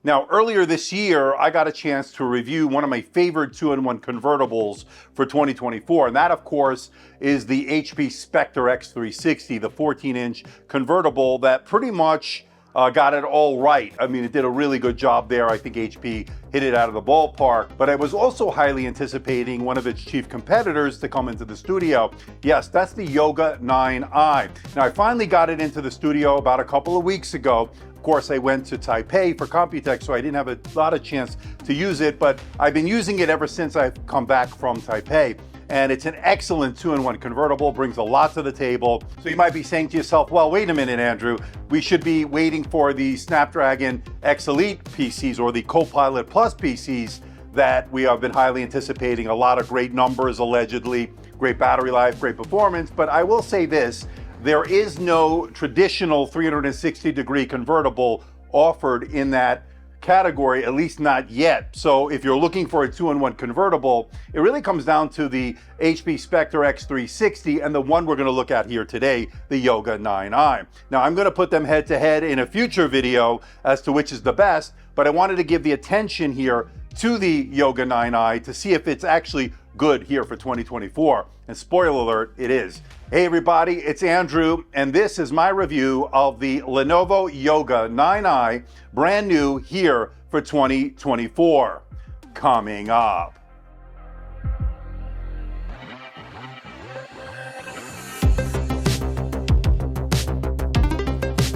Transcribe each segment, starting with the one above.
Now, earlier this year, I got a chance to review one of my favorite 2-in-1 convertibles for 2024. And that, of course, is the HP Spectre X360, the 14-inch convertible that pretty much got it all right. I mean, it did a really good job there. I think HP hit it out of the ballpark, but I was also highly anticipating one of its chief competitors to come into the studio. Yes, that's the Yoga 9i. Now, I finally got it into the studio about a couple of weeks ago. Of course, I went to Taipei for Computex, so I didn't have a lot of chance to use it, but I've been using it ever since I've come back from Taipei. And it's an excellent 2-in-1 convertible, brings a lot to the table. So you might be saying to yourself, well, wait a minute, Andrew, we should be waiting for the Snapdragon X Elite PCs or the Copilot Plus PCs that we have been highly anticipating. A lot of great numbers, allegedly, great battery life, great performance. But I will say this, there is no traditional 360-degree convertible offered in that category, at least not yet. So if you're looking for a 2-in-1 convertible, it really comes down to the HP Spectre X360 and the one we're going to look at here today, the Yoga 9i. Now, I'm going to put them head to head in a future video as to which is the best, but I wanted to give the attention here to the Yoga 9i to see if it's actually good here for 2024. And spoiler alert, it is. Hey everybody, it's Andrew, and this is my review of the Lenovo Yoga 9i, brand new here for 2024. Coming up.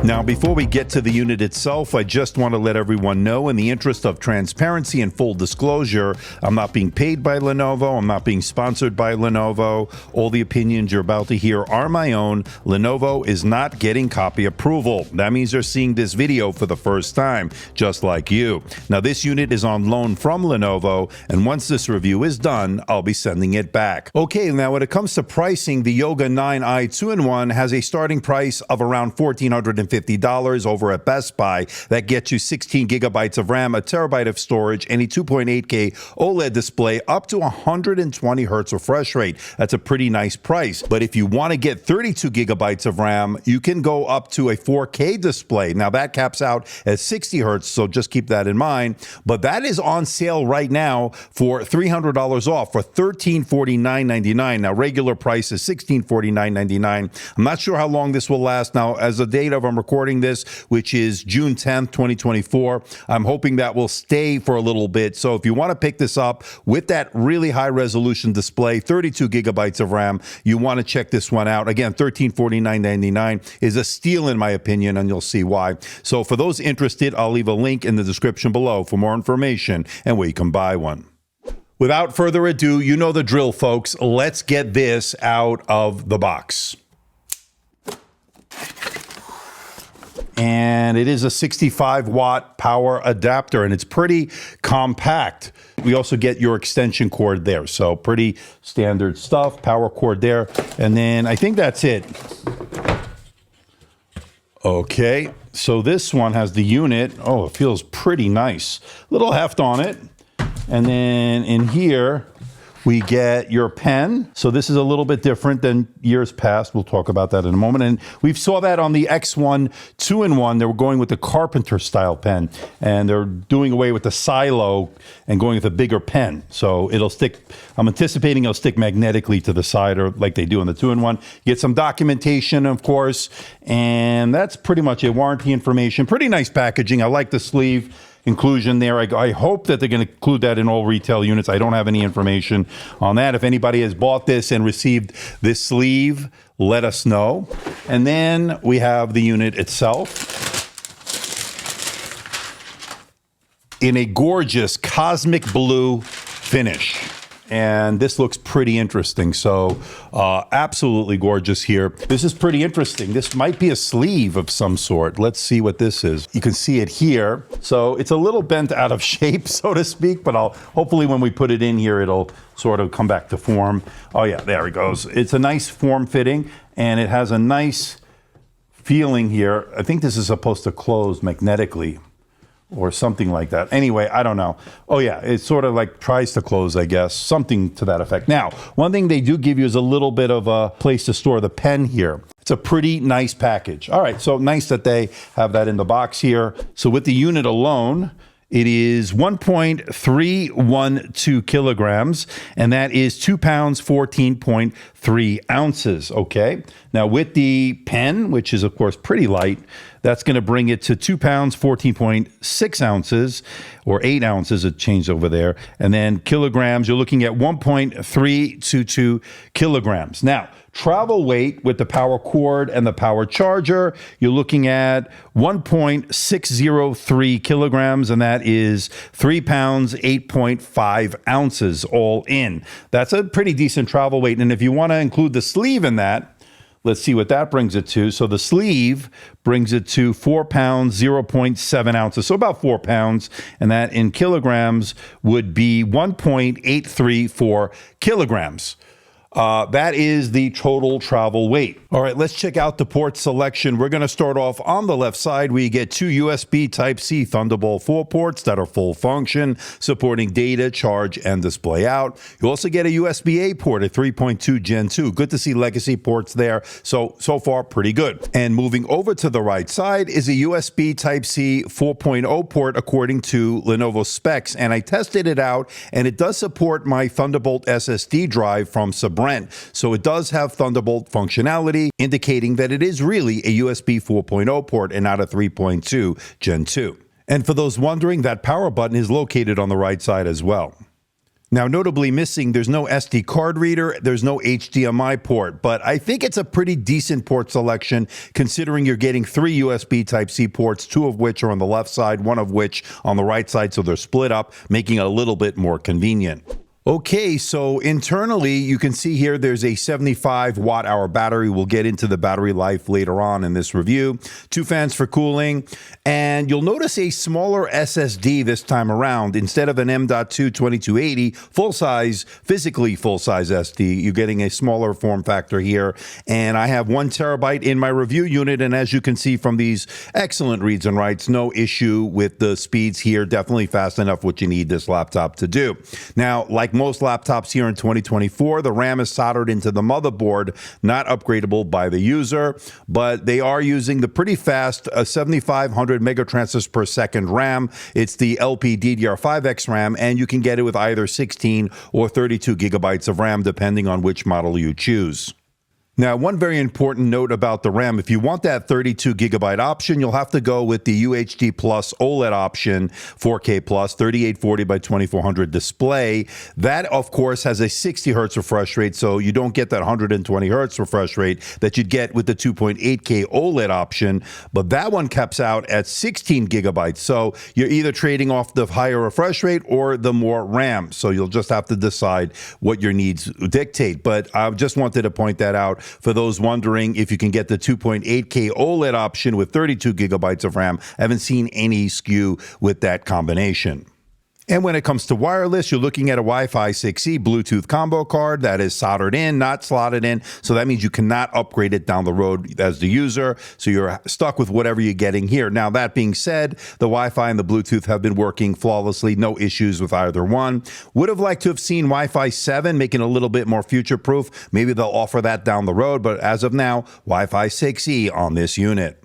Now, before we get to the unit itself, I just want to let everyone know, in the interest of transparency and full disclosure, I'm not being paid by Lenovo. I'm not being sponsored by Lenovo. All the opinions you're about to hear are my own. Lenovo is not getting copy approval. That means they're seeing this video for the first time, just like you. Now, this unit is on loan from Lenovo, and once this review is done, I'll be sending it back. Okay, now when it comes to pricing, the Yoga 9i 2-in-1 has a starting price of around $1,450 over at Best Buy. That gets you 16 gigabytes of RAM, a terabyte of storage, and a 2.8K OLED display up to 120 hertz refresh rate. That's a pretty nice price. But if you want to get 32 gigabytes of RAM, you can go up to a 4K display. Now that caps out at 60 hertz, so just keep that in mind. But that is on sale right now for $300 off for $1349.99. Now regular price is $1649.99. I'm not sure how long this will last. Now, as the date of I'm recording this, which is June 10th, 2024. I'm hoping that will stay for a little bit. So if you want to pick this up with that really high resolution display, 32 gigabytes of RAM, you want to check this one out. Again, $1349.99 is a steal in my opinion, and you'll see why. So for those interested, I'll leave a link in the description below for more information and where you can buy one. Without further ado, you know the drill, folks. Let's get this out of the box. And it is a 65-watt power adapter, and it's pretty compact. We also get your extension cord there, so pretty standard stuff, power cord there. And then I think that's it. Okay, so this one has the unit. Oh, it feels pretty nice. Little heft on it. And then in here, we get your pen. So this is a little bit different than years past. We'll talk about that in a moment. And we saw that on the X1 2-in-1. They were going with the Carpenter style pen, and they're doing away with the silo and going with a bigger pen. So it'll stick, I'm anticipating it'll stick magnetically to the side, or like they do on the 2-in-1. You get some documentation, of course, and that's pretty much it. Warranty information, pretty nice packaging. I like the sleeve inclusion there. I hope that they're going to include that in all retail units. I don't have any information on that. If anybody has bought this and received this sleeve, let us know. And then we have the unit itself in a gorgeous cosmic blue finish. And this looks pretty interesting. So absolutely gorgeous here. This is pretty interesting. This might be a sleeve of some sort. Let's see what this is. You can see it here. So it's a little bent out of shape, so to speak, but hopefully when we put it in here, it'll sort of come back to form. Oh yeah, there it goes. It's a nice form fitting, and it has a nice feeling here. I think this is supposed to close magnetically or something like that. Anyway, I don't know. Oh yeah, it sort of like tries to close, I guess, something to that effect. Now, one thing they do give you is a little bit of a place to store the pen here. It's a pretty nice package. All right, so nice that they have that in the box here. So with the unit alone, It is 1.312 kilograms, and that is 2 pounds, 14.3 ounces. Okay. Now, with the pen, which is, of course, pretty light, that's going to bring it to 2 pounds, 14.6 ounces, or 8 ounces. It changed over there. And then kilograms, you're looking at 1.322 kilograms. Now, travel weight with the power cord and the power charger, you're looking at 1.603 kilograms, and that is 3 pounds, 8.5 ounces all in. That's a pretty decent travel weight. And if you want to include the sleeve in that, let's see what that brings it to. So the sleeve brings it to 4 pounds, 0.7 ounces. So about 4 pounds. And that in kilograms would be 1.834 kilograms. That is the total travel weight. All right, let's check out the port selection. We're going to start off on the left side. We get two USB Type-C Thunderbolt 4 ports that are full function, supporting data, charge, and display out. You also get a USB-A port at 3.2 Gen 2. Good to see legacy ports there. So far, pretty good. And moving over to the right side is a USB Type-C 4.0 port according to Lenovo specs. And I tested it out, and it does support my Thunderbolt SSD drive from Brent. So it does have Thunderbolt functionality, indicating that it is really a USB 4.0 port and not a 3.2 Gen 2. And for those wondering, that power button is located on the right side as well. Now, notably missing, there's no SD card reader, there's no HDMI port, but I think it's a pretty decent port selection considering you're getting 3 USB Type-C ports, 2 of which are on the left side, 1 of which on the right side, so they're split up, making it a little bit more convenient. Okay, so internally, you can see here there's a 75 watt-hour battery. We'll get into the battery life later on in this review. 2 fans for cooling, and you'll notice a smaller SSD this time around. Instead of an M.2 2280 full-size, physically full-size SD, you're getting a smaller form factor here. And I have 1 terabyte in my review unit, and as you can see from these excellent reads and writes, no issue with the speeds here. Definitely fast enough what you need this laptop to do. Now, like most laptops here in 2024, the RAM is soldered into the motherboard, not upgradable by the user, but they are using the pretty fast 7500 megatransfers per second RAM. It's the LPDDR5X RAM, and you can get it with either 16 or 32 gigabytes of RAM, depending on which model you choose. Now, one very important note about the RAM, if you want that 32 gigabyte option, you'll have to go with the UHD Plus OLED option, 4K Plus, 3840 by 2400 display. That, of course, has a 60 hertz refresh rate, so you don't get that 120 hertz refresh rate that you'd get with the 2.8K OLED option, but that one caps out at 16 gigabytes. So you're either trading off the higher refresh rate or the more RAM. So you'll just have to decide what your needs dictate. But I just wanted to point that out for those wondering if you can get the 2.8K OLED option with 32 gigabytes of RAM. I haven't seen any skew with that combination. And when it comes to wireless, you're looking at a Wi-Fi 6E Bluetooth combo card that is soldered in, not slotted in. So that means you cannot upgrade it down the road as the user. So you're stuck with whatever you're getting here. Now, that being said, the Wi-Fi and the Bluetooth have been working flawlessly. No issues with either one. Would have liked to have seen Wi-Fi 7, making it a little bit more future-proof. Maybe they'll offer that down the road. But as of now, Wi-Fi 6E on this unit.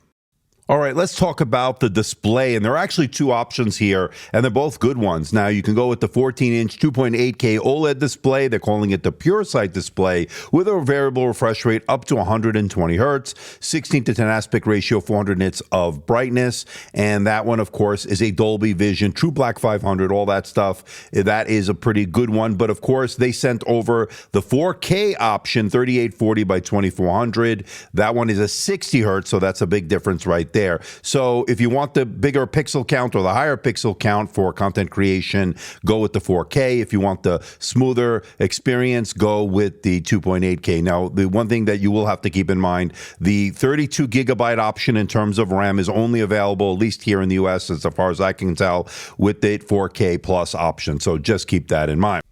All right, let's talk about the display. And there are actually 2 options here, and they're both good ones. Now, you can go with the 14-inch 2.8K OLED display. They're calling it the Pure Sight display with a variable refresh rate up to 120 hertz, 16:10 aspect ratio, 400 nits of brightness. And that one, of course, is a Dolby Vision, True Black 500, all that stuff. That is a pretty good one. But, of course, they sent over the 4K option, 3840 by 2400. That one is a 60 hertz, so that's a big difference right there. So if you want the bigger pixel count or the higher pixel count for content creation, go with the 4K. If you want the smoother experience, go with the 2.8K. Now, the one thing that you will have to keep in mind, the 32 gigabyte option in terms of RAM is only available, at least here in the US, as far as I can tell, with the 4K plus option. So just keep that in mind.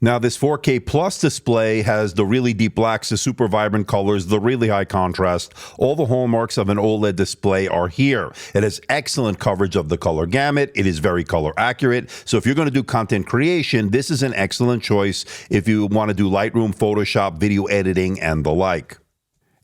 Now, this 4K Plus display has the really deep blacks, the super vibrant colors, the really high contrast. All the hallmarks of an OLED display are here. It has excellent coverage of the color gamut. It is very color accurate. So if you're going to do content creation, this is an excellent choice if you want to do Lightroom, Photoshop, video editing, and the like.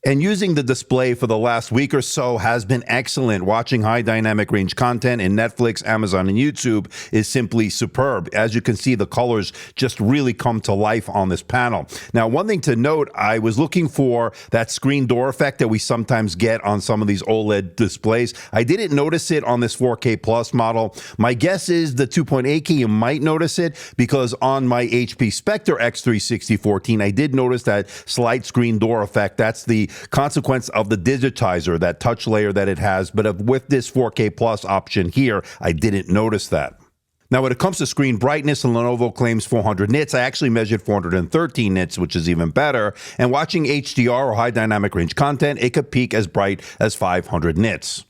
And using the display for the last week or so has been excellent. Watching high dynamic range content in Netflix, Amazon, and YouTube is simply superb. As you can see, the colors just really come to life on this panel. Now, one thing to note, I was looking for that screen door effect that we sometimes get on some of these OLED displays. I didn't notice it on this 4K Plus model. My guess is the 2.8K, you might notice it because on my HP Spectre X360 14, I did notice that slight screen door effect. That's the consequence of the digitizer, that touch layer that it has, but with this 4K Plus option here, I didn't notice that. Now, when it comes to screen brightness, Lenovo claims 400 nits. I actually measured 413 nits, which is even better. And watching HDR or high dynamic range content, it could peak as bright as 500 nits.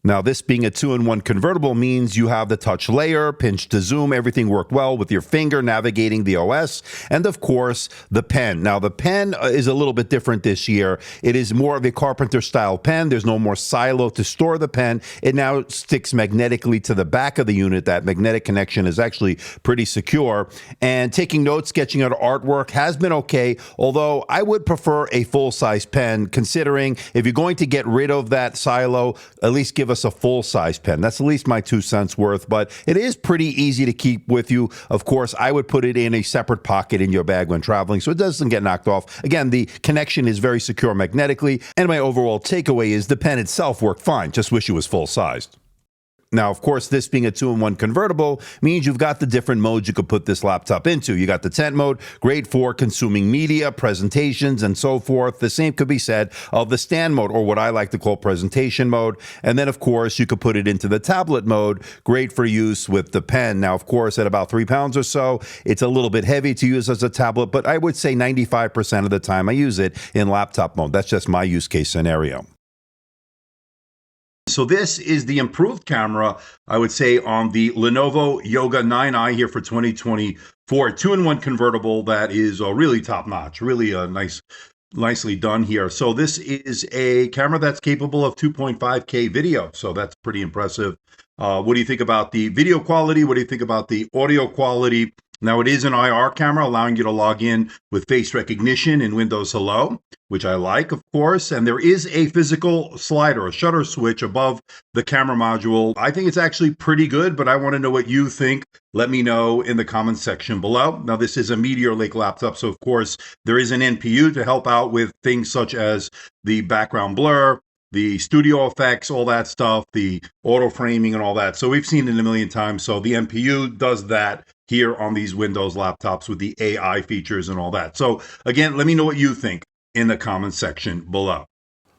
Now, this being a 2-in-1 convertible means you have the touch layer, pinch to zoom, everything worked well with your finger navigating the OS, and of course, the pen. Now, the pen is a little bit different this year. It is more of a Carpenter-style pen. There's no more silo to store the pen. It now sticks magnetically to the back of the unit. That magnetic connection is actually pretty secure. And taking notes, sketching out artwork has been okay, although I would prefer a full-size pen, considering if you're going to get rid of that silo, at least give us a full-size pen. That's at least my 2 cents worth, but it is pretty easy to keep with you. Of course, I would put it in a separate pocket in your bag when traveling so it doesn't get knocked off. Again, the connection is very secure magnetically, and my overall takeaway is the pen itself worked fine, just wish it was full-sized. Now, of course, this being a 2-in-1 convertible means you've got the different modes you could put this laptop into. You got the tent mode, great for consuming media, presentations, and so forth. The same could be said of the stand mode, or what I like to call presentation mode. And then, of course, you could put it into the tablet mode, great for use with the pen. Now, of course, at about 3 pounds or so, it's a little bit heavy to use as a tablet, but I would say 95% of the time I use it in laptop mode. That's just my use case scenario. So this is the improved camera, I would say, on the Lenovo Yoga 9i here for 2024. 2-in-1 convertible that is really top-notch, really nicely done here. So this is a camera that's capable of 2.5K video, so that's pretty impressive. What do you think about the video quality? What do you think about the audio quality? Now, it is an IR camera, allowing you to log in with face recognition in Windows Hello, which I like, of course. And there is a physical slider, a shutter switch above the camera module. I think it's actually pretty good, but I want to know what you think. Let me know in the comments section below. Now, this is a Meteor Lake laptop, so of course, there is an NPU to help out with things such as the background blur, the studio effects, all that stuff, the auto framing and all that. So we've seen it a million times. So the NPU does that here on these Windows laptops with the AI features and all that. So again, let me know what you think in the comments section below.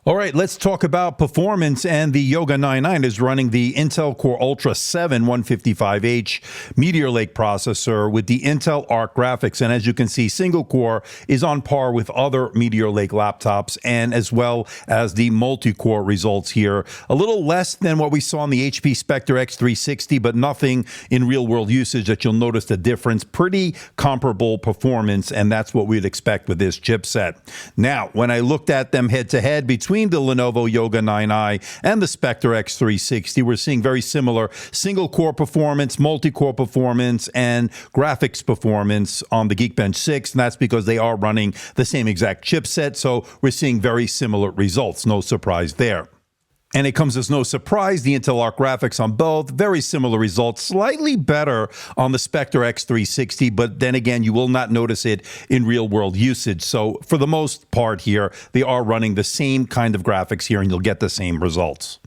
All right, let's talk about performance. And the Yoga 9i is running the Intel Core Ultra 7 155H Meteor Lake processor with the Intel Arc graphics. And as you can see, single core is on par with other Meteor Lake laptops, and as well as the multi-core results here. A little less than what we saw on the HP Spectre X360, but nothing in real-world usage that you'll notice the difference. Pretty comparable performance, and that's what we'd expect with this chipset. Now, when I looked at them head-to-head between the Lenovo Yoga 9i and the Spectre X360, we're seeing very similar single-core performance, multi-core performance, and graphics performance on the Geekbench 6, and that's because they are running the same exact chipset, so we're seeing very similar results. No surprise there. And it comes as no surprise, the Intel Arc graphics on both, very similar results, slightly better on the Spectre X360, but then again, you will not notice it in real-world usage. So for the most part here, they are running the same kind of graphics here, and you'll get the same results.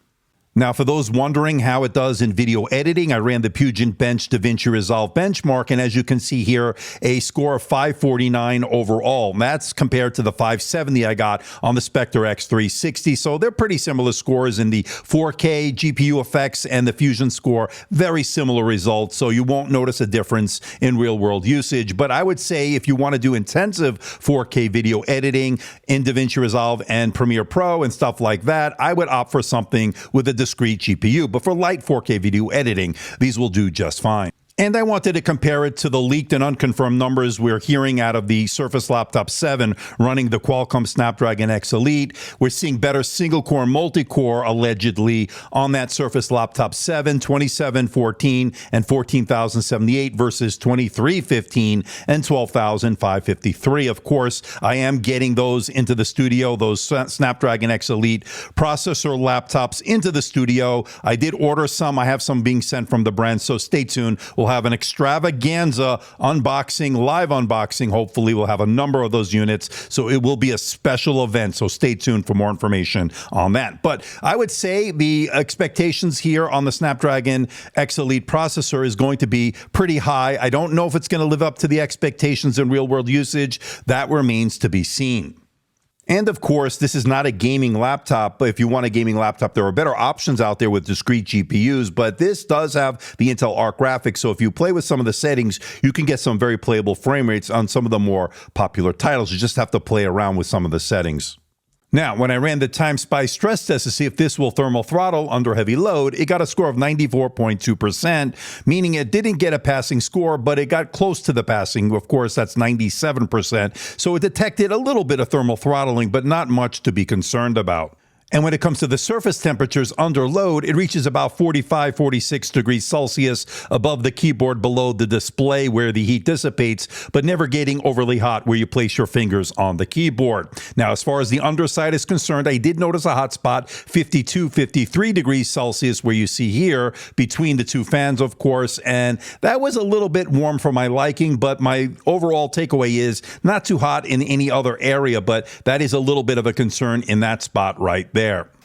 Now, for those wondering how it does in video editing, I ran the Puget Bench DaVinci Resolve benchmark, and as you can see here, a score of 549 overall. And that's compared to the 570 I got on the Spectre X360, so they're pretty similar scores in the 4K, GPU effects, and the Fusion score. Very similar results, so you won't notice a difference in real-world usage. But I would say if you want to do intensive 4K video editing in DaVinci Resolve and Premiere Pro and stuff like that, I would opt for something with a discrete GPU, but for light 4K video editing, these will do just fine. And I wanted to compare it to the leaked and unconfirmed numbers we're hearing out of the Surface Laptop 7 running the Qualcomm Snapdragon X Elite. We're seeing better single-core, multi-core, allegedly, on that Surface Laptop 7, 2714 and 14,078 versus 2315 and 12,553. Of course, I am getting those into the studio, those Snapdragon X Elite processor laptops into the studio. I did order some. I have some being sent from the brand, so stay tuned. We'll have an extravaganza unboxing, live unboxing. Hopefully, we'll have a number of those units, so it will be a special event, so stay tuned for more information on that. But I would say the expectations here on the Snapdragon X Elite processor is going to be pretty high. I don't know if it's going to live up to the expectations in real-world usage. That remains to be seen. And of course, this is not a gaming laptop, but if you want a gaming laptop, there are better options out there with discrete GPUs, but this does have the Intel Arc graphics, so if you play with some of the settings, you can get some very playable frame rates on some of the more popular titles. You just have to play around with some of the settings. Now, when I ran the Time Spy stress test to see if this will thermal throttle under heavy load, it got a score of 94.2%, meaning it didn't get a passing score, but it got close to the passing. Of course, that's 97%. So it detected a little bit of thermal throttling, but not much to be concerned about. And when it comes to the surface temperatures under load, it reaches about 45, 46 degrees Celsius above the keyboard below the display where the heat dissipates, but never getting overly hot where you place your fingers on the keyboard. Now, as far as the underside is concerned, I did notice a hot spot, 52, 53 degrees Celsius, where you see here between the two fans, of course, and that was a little bit warm for my liking, but my overall takeaway is not too hot in any other area, but that is a little bit of a concern in that spot right there.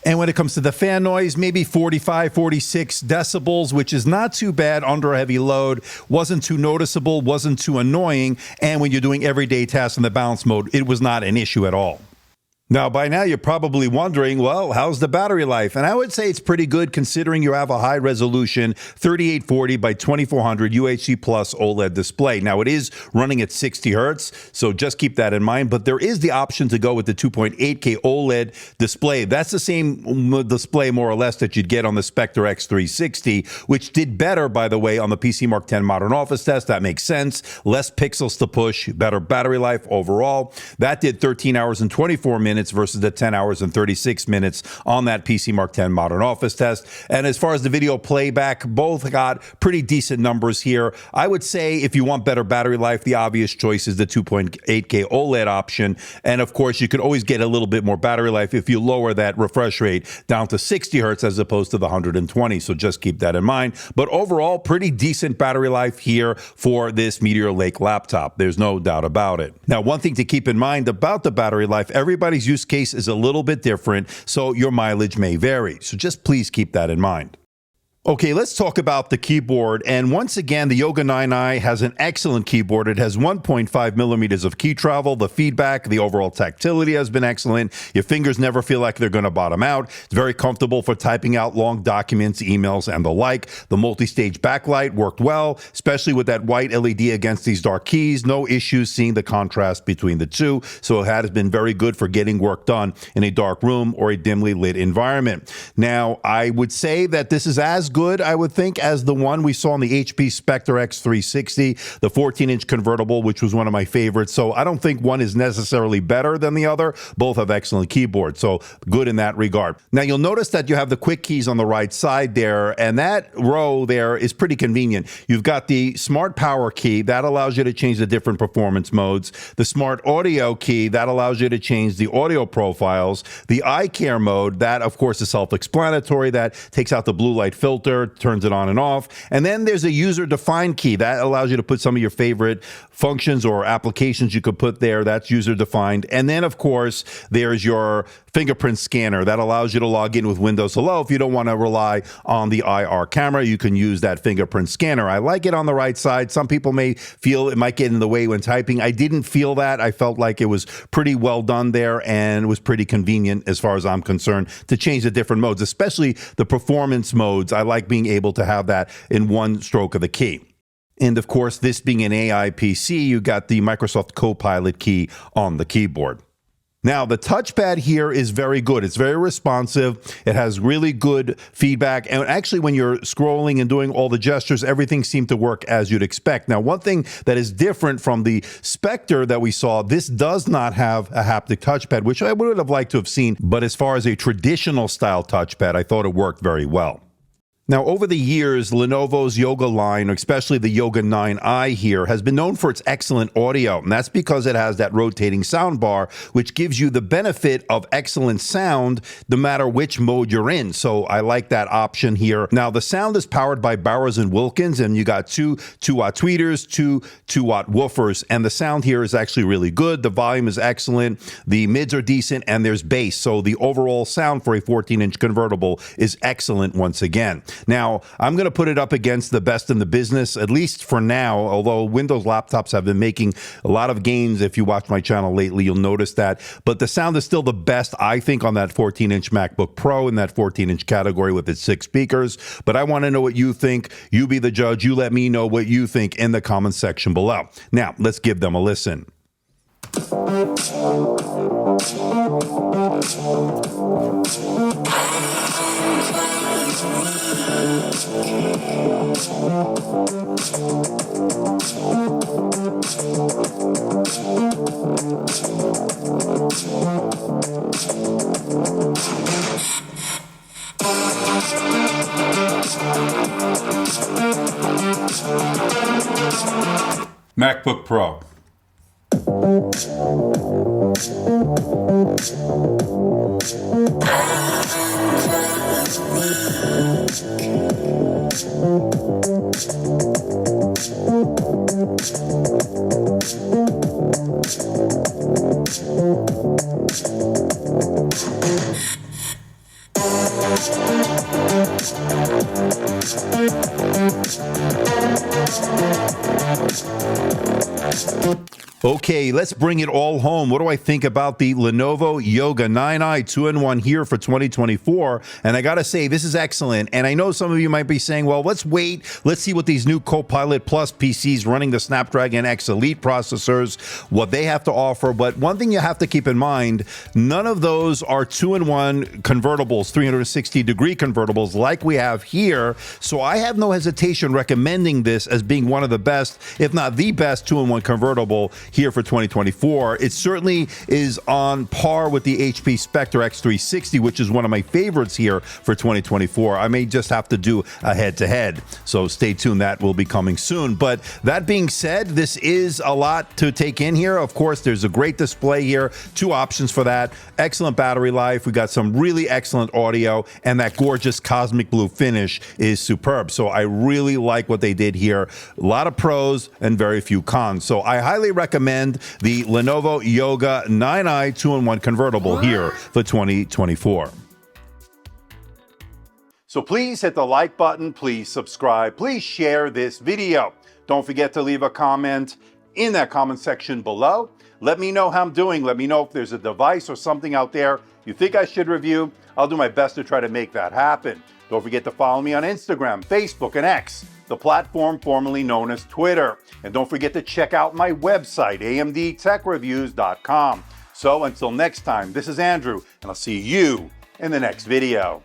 And when it comes to the fan noise, maybe 45, 46 decibels, which is not too bad under a heavy load, wasn't too noticeable, wasn't too annoying, and when you're doing everyday tasks in the balance mode, it was not an issue at all. Now, by now, you're probably wondering, well, how's the battery life? And I would say it's pretty good considering you have a high-resolution 3840 by 2400 UHD Plus OLED display. Now, it is running at 60 hertz, so just keep that in mind. But there is the option to go with the 2.8K OLED display. That's the same display, more or less, that you'd get on the Spectre X360, which did better, by the way, on the PC Mark 10 Modern Office test. That makes sense. Less pixels to push, better battery life overall. That did 13 hours and 24 minutes versus the 10 hours and 36 minutes on that PC Mark 10 Modern Office test. And as far as the video playback, both got pretty decent numbers here. I would say if you want better battery life, the obvious choice is the 2.8K OLED option. And of course, you could always get a little bit more battery life if you lower that refresh rate down to 60 hertz as opposed to the 120. So just keep that in mind. But overall, pretty decent battery life here for this Meteor Lake laptop. There's no doubt about it. Now, one thing to keep in mind about the battery life, everybody's use case is a little bit different, so your mileage may vary. So just please keep that in mind. Okay, let's talk about the keyboard. And once again, the Yoga 9i has an excellent keyboard. It has 1.5 millimeters of key travel. The feedback, the overall tactility has been excellent. Your fingers never feel like they're going to bottom out. It's very comfortable for typing out long documents, emails, and the like. The multi-stage backlight worked well, especially with that white LED against these dark keys. No issues seeing the contrast between the two. So it has been very good for getting work done in a dark room or a dimly lit environment. Now, I would say that this is as good, I would think, as the one we saw on the HP Spectre X360, the 14-inch convertible, which was one of my favorites. So I don't think one is necessarily better than the other. Both have excellent keyboards, so good in that regard. Now, you'll notice that you have the quick keys on the right side there, and that row there is pretty convenient. You've got the Smart Power key. That allows you to change the different performance modes. The Smart Audio key, that allows you to change the audio profiles. The Eye Care mode, that, of course, is self-explanatory. That takes out the blue light filter, turns it on and off. And then there's a user-defined key that allows you to put some of your favorite functions or applications you could put there. That's user-defined. And then, of course, there's your fingerprint scanner that allows you to log in with Windows Hello. If you don't want to rely on the IR camera, you can use that fingerprint scanner. I like it on the right side. Some people may feel it might get in the way when typing. I didn't feel that. I felt like it was pretty well done there and was pretty convenient as far as I'm concerned to change the different modes, especially the performance modes. I like being able to have that in one stroke of the key. And of course, this being an AI PC, you got the Microsoft Copilot key on the keyboard. Now, the touchpad here is very good. It's very responsive. It has really good feedback. And actually, when you're scrolling and doing all the gestures, everything seemed to work as you'd expect. Now, one thing that is different from the Spectre that we saw, this does not have a haptic touchpad, which I would have liked to have seen. But as far as a traditional style touchpad, I thought it worked very well. Now, over the years, Lenovo's Yoga line, especially the Yoga 9i here, has been known for its excellent audio, and that's because it has that rotating sound bar, which gives you the benefit of excellent sound no matter which mode you're in. So I like that option here. Now, the sound is powered by Bowers & Wilkins, and you got two 2-watt tweeters, two 2-watt woofers, and the sound here is actually really good. The volume is excellent, the mids are decent, and there's bass. So the overall sound for a 14-inch convertible is excellent once again. Now, I'm going to put it up against the best in the business, at least for now, although Windows laptops have been making a lot of gains. If you watch my channel lately, you'll notice that. But the sound is still the best, I think, on that 14-inch MacBook Pro in that 14-inch category with its 6 speakers. But I want to know what you think. You be the judge. You let me know what you think in the comments section below. Now, let's give them a listen. MacBook Pro. Okay, let's bring it all home. What do I think about the Lenovo Yoga 9i 2-in-1 here for 2024? And I gotta say, this is excellent. And I know some of you might be saying, well, let's wait. Let's see what these new Copilot Plus PCs running the Snapdragon X Elite processors, what they have to offer. But one thing you have to keep in mind, none of those are 2-in-1 convertibles, 360-degree convertibles like we have here. So I have no hesitation recommending this as being one of the best, if not the best, 2-in-1 convertible here for 2024. It certainly is on par with the HP Spectre X360, which is one of my favorites here for 2024. I may just have to do a head-to-head, so stay tuned. That will be coming soon. But that being said, this is a lot to take in here. Of course, there's a great display here, 2 options for that, excellent battery life, we got some really excellent audio, and that gorgeous cosmic blue finish is superb. So I really like what they did here. A lot of pros and very few cons. So I highly recommend the Lenovo Yoga 9i 2-in-1 convertible here for 2024. So please hit the like button, please subscribe, please share this video. Don't forget to leave a comment in that comment section below. Let me know how I'm doing. Let me know if there's a device or something out there you think I should review. I'll do my best to try to make that happen. Don't forget to follow me on Instagram, Facebook, and X, the platform formerly known as Twitter. And don't forget to check out my website, amdtechreviews.com. So until next time, this is Andrew, and I'll see you in the next video.